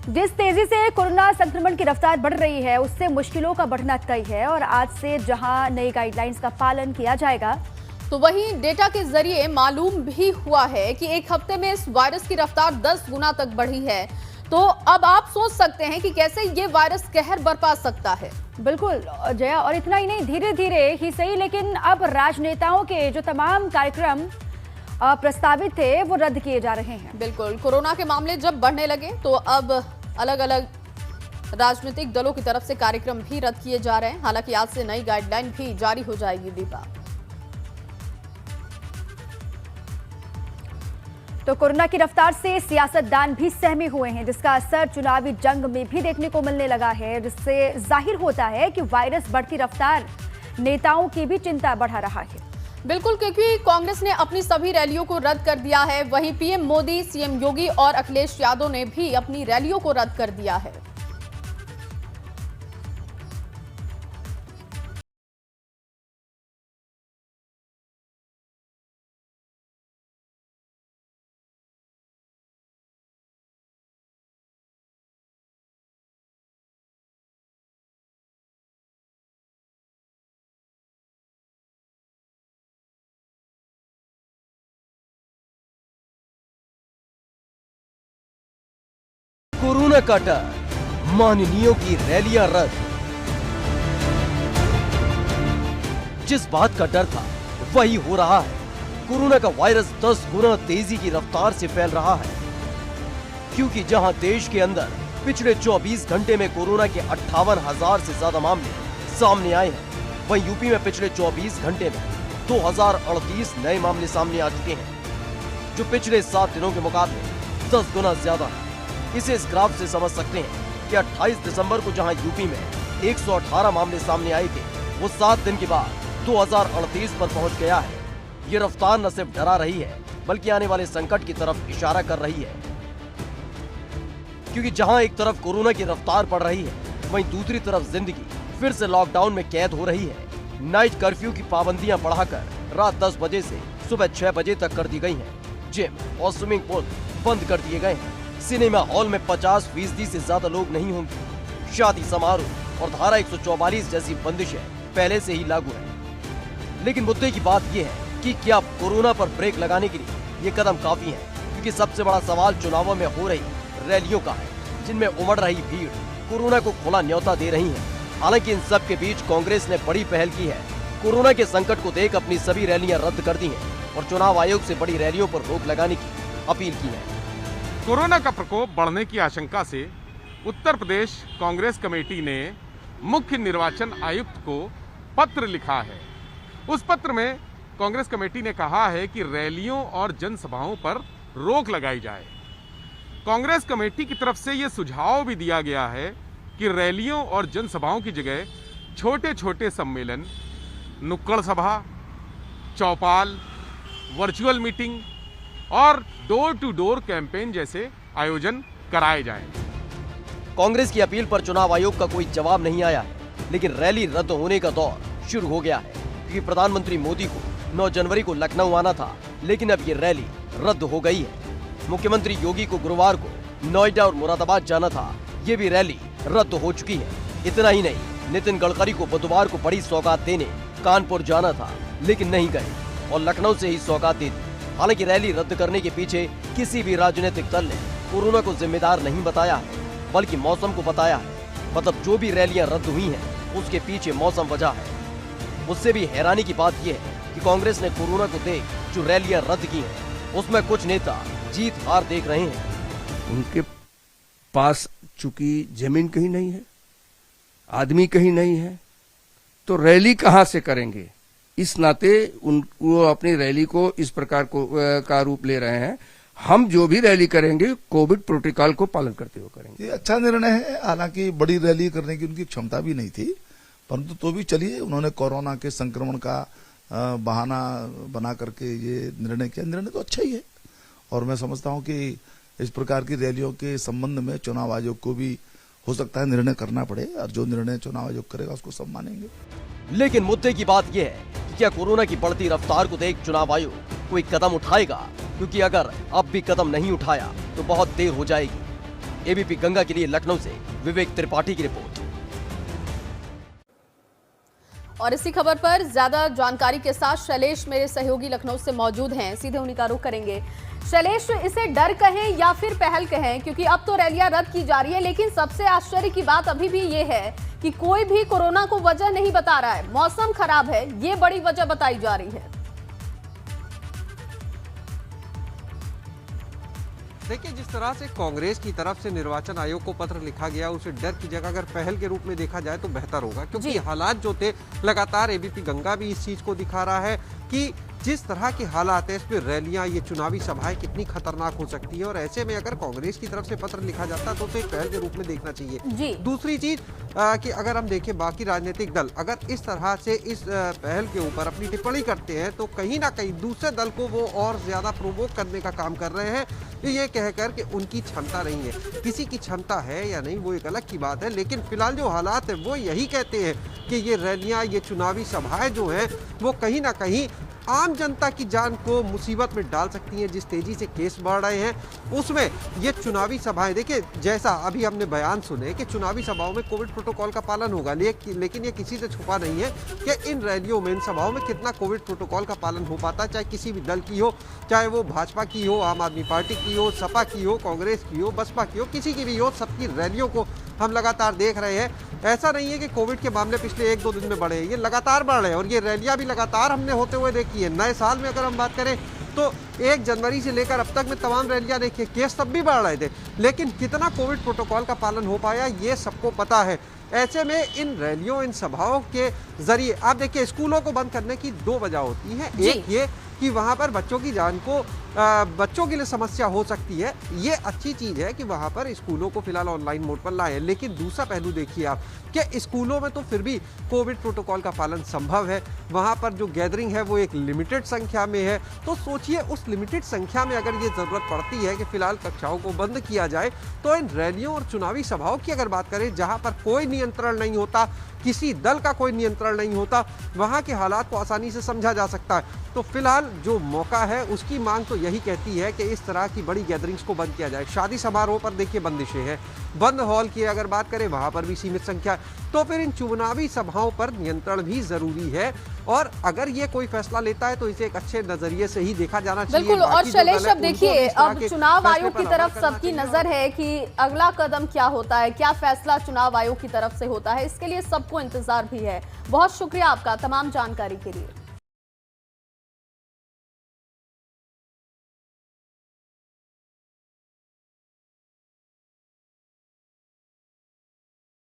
जिस तेजी से कोरोना संक्रमण की रफ्तार बढ़ रही है उससे मुश्किलों का बढ़ना तय है और आज से जहां नई गाइडलाइंस का पालन किया जाएगा तो वहीं डेटा के जरिए मालूम भी हुआ है कि एक हफ्ते में इस वायरस की रफ्तार 10 गुना तक बढ़ी है। तो अब आप सोच सकते हैं कि कैसे ये वायरस कहर बरपा सकता है। बिल्कुल जया, और इतना ही नहीं, धीरे धीरे ही सही लेकिन अब राजनेताओं के जो तमाम कार्यक्रम प्रस्तावित थे वो रद्द किए जा रहे हैं। बिल्कुल, कोरोना के मामले जब बढ़ने लगे तो अब अलग अलग राजनीतिक दलों की तरफ से कार्यक्रम भी रद्द किए जा रहे हैं। हालांकि आज से नई गाइडलाइन भी जारी हो जाएगी। दीपा, तो कोरोना की रफ्तार से सियासतदान भी सहमे हुए हैं, जिसका असर चुनावी जंग में भी देखने को मिलने लगा है, जिससे जाहिर होता है कि वायरस बढ़ती रफ्तार नेताओं की भी चिंता बढ़ा रहा है। बिल्कुल, क्योंकि कांग्रेस ने अपनी सभी रैलियों को रद्द कर दिया है। वहीं पीएम मोदी, सीएम योगी और अखिलेश यादव ने भी अपनी रैलियों को रद्द कर दिया है। कोरोना का डर, माननीयों की रैलियां रद्द। जिस बात का डर था वही हो रहा है। कोरोना का वायरस 10 गुना तेजी की रफ्तार से फैल रहा है, क्योंकि जहां देश के अंदर पिछले 24 घंटे में कोरोना के 58,000 से ज्यादा मामले सामने आए हैं, वहीं यूपी में पिछले 24 घंटे में 2038 नए मामले सामने आ चुके हैं, जो पिछले 7 दिनों के मुकाबले 10 गुना ज्यादा है। इसे इस ग्राफ से समझ सकते हैं कि 28 दिसंबर को जहां यूपी में 118 मामले सामने आए थे, वो 7 दिन के बाद 2038 पर पहुंच गया है। ये रफ्तार न सिर्फ डरा रही है बल्कि आने वाले संकट की तरफ इशारा कर रही है, क्योंकि जहां एक तरफ कोरोना की रफ्तार बढ़ रही है, वहीं दूसरी तरफ जिंदगी फिर से लॉकडाउन में कैद हो रही है। नाइट कर्फ्यू की पाबंदियां बढ़ाकर रात 10 बजे से सुबह 6 बजे तक कर दी गई हैं। जिम और स्विमिंग पूल बंद कर दिए गए हैं। सिनेमा हॉल में 50% से ज्यादा लोग नहीं होंगे। शादी समारोह और धारा 144 जैसी बंदिशें पहले से ही लागू है। लेकिन मुद्दे की बात यह है कि क्या कोरोना पर ब्रेक लगाने के लिए ये कदम काफी है, क्योंकि सबसे बड़ा सवाल चुनावों में हो रही रैलियों का है, जिनमें उमड़ रही भीड़ कोरोना को खुला न्योता दे रही है। हालांकि इन सब के बीच कांग्रेस ने बड़ी पहल की है। कोरोना के संकट को देख अपनी सभी रैलियां रद्द कर दी हैं और चुनाव आयोग से बड़ी रैलियों पर रोक लगाने की अपील की है। कोरोना का प्रकोप बढ़ने की आशंका से उत्तर प्रदेश कांग्रेस कमेटी ने मुख्य निर्वाचन आयुक्त को पत्र लिखा है। उस पत्र में कांग्रेस कमेटी ने कहा है कि रैलियों और जनसभाओं पर रोक लगाई जाए। कांग्रेस कमेटी की तरफ से यह सुझाव भी दिया गया है कि रैलियों और जनसभाओं की जगह छोटे छोटे सम्मेलन, नुक्कड़ सभा, चौपाल, वर्चुअल मीटिंग और डोर टू डोर कैंपेन जैसे आयोजन कराए जाएं। कांग्रेस की अपील पर चुनाव आयोग का कोई जवाब नहीं आया है, लेकिन रैली रद्द होने का दौर शुरू हो गया है, क्योंकि प्रधानमंत्री मोदी को 9 जनवरी को लखनऊ आना था, लेकिन अब ये रैली रद्द हो गई है। मुख्यमंत्री योगी को गुरुवार को नोएडा और मुरादाबाद जाना था, ये भी रैली रद्द हो चुकी है। इतना ही नहीं, नितिन गडकरी को बुधवार को बड़ी सौगात देने कानपुर जाना था, लेकिन नहीं गए और लखनऊ से ही सौगात दे दी। हालांकि रैली रद्द करने के पीछे किसी भी राजनीतिक दल ने कोरोना को जिम्मेदार नहीं बताया है, बल्कि मौसम को बताया है। मतलब जो भी रैलियां रद्द हुई हैं, उसके पीछे मौसम वजह है। उससे भी हैरानी की बात यह है कि कांग्रेस ने कोरोना को देख जो रैलियां रद्द की हैं, उसमें कुछ नेता जीत हार देख रहे हैं। उनके पास चूंकि जमीन कहीं नहीं है, आदमी कहीं नहीं है, तो रैली कहां से करेंगे। इस नाते वो अपनी रैली को इस प्रकार का रूप ले रहे हैं। हम जो भी रैली करेंगे कोविड प्रोटोकॉल को पालन करते हुए करेंगे। ये अच्छा निर्णय है। हालांकि बड़ी रैली करने की उनकी क्षमता भी नहीं थी, परंतु तो भी चलिए, उन्होंने कोरोना के संक्रमण का बहाना बना करके ये निर्णय किया। निर्णय तो अच्छा ही है और मैं समझता हूं कि इस प्रकार की रैलियों के संबंध में चुनाव आयोग को भी हो सकता है निर्णय करना पड़े, और जो निर्णय चुनाव आयोग करेगा उसको सब मानेंगे। लेकिन मुद्दे की बात यह है कि क्या कोरोना की बढ़ती रफ्तार को देख चुनाव आयोग कोई कदम उठाएगा, क्योंकि अगर अब भी कदम नहीं उठाया तो बहुत देर हो जाएगी। एबीपी गंगा के लिए लखनऊ से विवेक त्रिपाठी की रिपोर्ट। और इसी खबर पर ज्यादा जानकारी के साथ शैलेश मेरे सहयोगी लखनऊ से मौजूद हैं, सीधे उन्हीं का रुख करेंगे। शैलेश, इसे डर कहें या फिर पहल कहें, क्योंकि अब तो रैलियां रद्द की जा रही है, लेकिन सबसे आश्चर्य की बात अभी भी ये है कि कोई भी कोरोना को वजह नहीं बता रहा है। मौसम खराब है, ये बड़ी वजह बताई जा रही है। देखिए, जिस तरह से कांग्रेस की तरफ से निर्वाचन आयोग को पत्र लिखा गया, उसे डर की जगह अगर पहल के रूप में देखा जाए तो बेहतर होगा, क्योंकि हालात जो थे लगातार एबीपी गंगा भी इस चीज को दिखा रहा है कि जिस तरह के हालात है इसमें रैलियां, ये चुनावी सभाएं कितनी खतरनाक हो सकती है। और ऐसे में अगर कांग्रेस की तरफ से पत्र लिखा जाता तो उसे एक पहल के रूप में देखना चाहिए। दूसरी चीज कि अगर हम देखें बाकी राजनीतिक दल अगर इस तरह से इस पहल के ऊपर अपनी टिप्पणी करते हैं तो कहीं ना कहीं दूसरे दल को वो और ज्यादा प्रोवोक करने का काम कर रहे हैं, ये कहकर कि उनकी क्षमता नहीं है। किसी की क्षमता है या नहीं वो एक अलग की बात है, लेकिन फिलहाल जो हालात है वो यही कहते हैं कि ये रैलियां, ये चुनावी सभाएं जो हैं वो कहीं ना कहीं आम जनता की जान को मुसीबत में डाल सकती हैं। जिस तेजी से केस बढ़ रहे हैं उसमें ये चुनावी सभाएं, देखिए जैसा अभी हमने बयान सुने कि चुनावी सभाओं में कोविड प्रोटोकॉल का पालन होगा, लेकिन ये किसी से छुपा नहीं है कि इन रैलियों में, इन सभाओं में कितना कोविड प्रोटोकॉल का पालन हो पाता है, चाहे किसी भी दल की हो, चाहे वो भाजपा की हो, आम आदमी पार्टी की हो, सपा की हो, कांग्रेस की हो, बसपा की हो, किसी की भी हो, सबकी रैलियों को हम लगातार देख रहे हैं। ऐसा नहीं है कि कोविड के मामले पिछले 1-2 दिन में बढ़े हैं, ये लगातार बढ़ रहे हैं और ये रैलियां भी लगातार हमने होते हुए देखी है। नए साल में अगर हम बात करें तो 1 जनवरी से लेकर अब तक में तमाम रैलियां देखिए, केस तब भी बढ़ रहे थे, लेकिन कितना कोविड प्रोटोकॉल का पालन हो पाया ये सबको पता है। ऐसे में इन रैलियों, इन सभाओं के जरिए आप देखिए स्कूलों को बंद करने की 2 वजह होती है। एक ये कि वहाँ पर बच्चों की जान को बच्चों के लिए समस्या हो सकती है, ये अच्छी चीज़ है कि वहाँ पर स्कूलों को फिलहाल ऑनलाइन मोड पर लाए, लेकिन दूसरा पहलू देखिए आप कि स्कूलों में तो फिर भी कोविड प्रोटोकॉल का पालन संभव है। वहाँ पर जो गैदरिंग है वो एक लिमिटेड संख्या में है, तो सोचिए उस लिमिटेड संख्या में अगर ये ज़रूरत पड़ती है कि फिलहाल कक्षाओं को बंद किया जाए, तो इन रैलियों और चुनावी सभाओं की अगर बात करें जहाँ पर कोई नियंत्रण नहीं होता, किसी दल का कोई नियंत्रण नहीं होता, वहाँ के हालात को आसानी से समझा जा सकता है। तो फिलहाल जो मौका है उसकी मांग तो यही कहती है कि इस तरह की बड़ी गैदरिंग्स को बंद किया जाए। शादी समारोह पर देखिए बंदिशें हैं, बंद हॉल की अगर बात करें वहाँ पर भी सीमित संख्या, तो फिर इन चुनावी सभाओं पर नियंत्रण भी जरूरी है। और अगर ये कोई फैसला लेता है तो इसे एक अच्छे नजरिए से ही देखा जाना चाहिए। बिल्कुल। और शैलेश, अब देखिए अब चुनाव आयोग की तरफ सबकी नजर है कि अगला कदम क्या होता है, क्या फैसला चुनाव आयोग की तरफ से होता है, इसके लिए सबको इंतजार भी है। बहुत शुक्रिया आपका तमाम जानकारी के लिए।